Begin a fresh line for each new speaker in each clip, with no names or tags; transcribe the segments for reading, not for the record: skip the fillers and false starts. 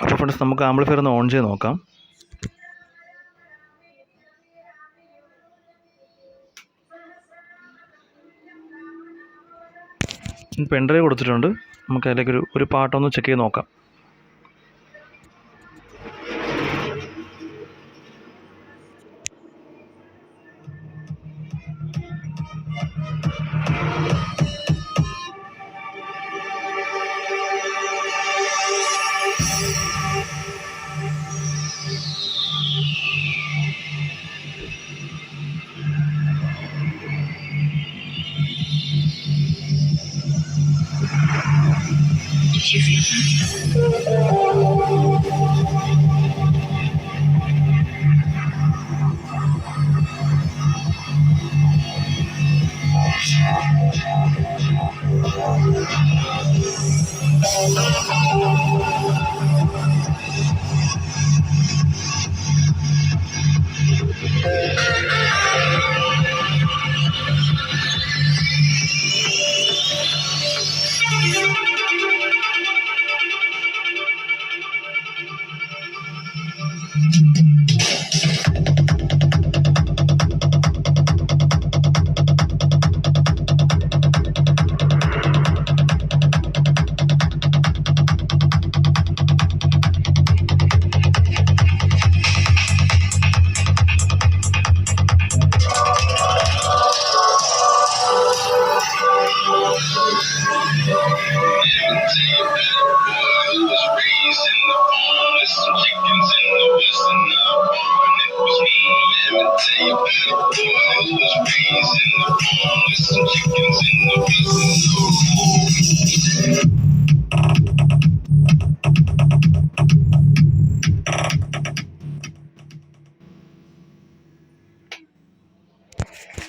അപ്പോൾ ഫ്രണ്ട്സ് നമുക്ക് ആംപ്ലിഫയർ ഒന്ന് ഓൺ ചെയ്ത് നോക്കാം. പെൻഡ്രൈവ് കൊടുത്തിട്ടുണ്ട്. നമുക്ക് അതിലേക്ക് ഒരു പാട്ടൊന്ന് ചെക്ക് ചെയ്ത് നോക്കാം.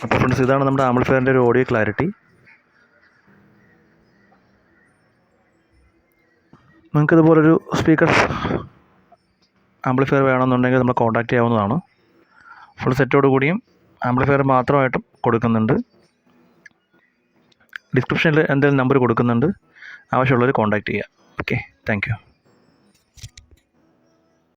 അപ്പോൾ ഫ്രണ്ട്സ്, ഇതാണ് നമ്മുടെ ആംപ്ലിഫയറിൻ്റെ ഒരു ഓഡിയോ ക്ലാരിറ്റി. നിങ്ങൾക്ക് ഇതുപോലൊരു സ്പീക്കർ ആംപ്ലിഫയർ വേണമെന്നുണ്ടെങ്കിൽ നമ്മൾ കോൺടാക്റ്റ് ചെയ്യാവുന്നതാണ്. ഫുൾ സെറ്റോട് കൂടിയും ആംപ്ലിഫയർ മാത്രമായിട്ടും കൊടുക്കുന്നുണ്ട്. ഡിസ്ക്രിപ്ഷനിൽ എന്തെങ്കിലും നമ്പർ കൊടുക്കുന്നുണ്ട്, ആവശ്യമുള്ളവർ കോൺടാക്റ്റ് ചെയ്യുക. Okay, thank you.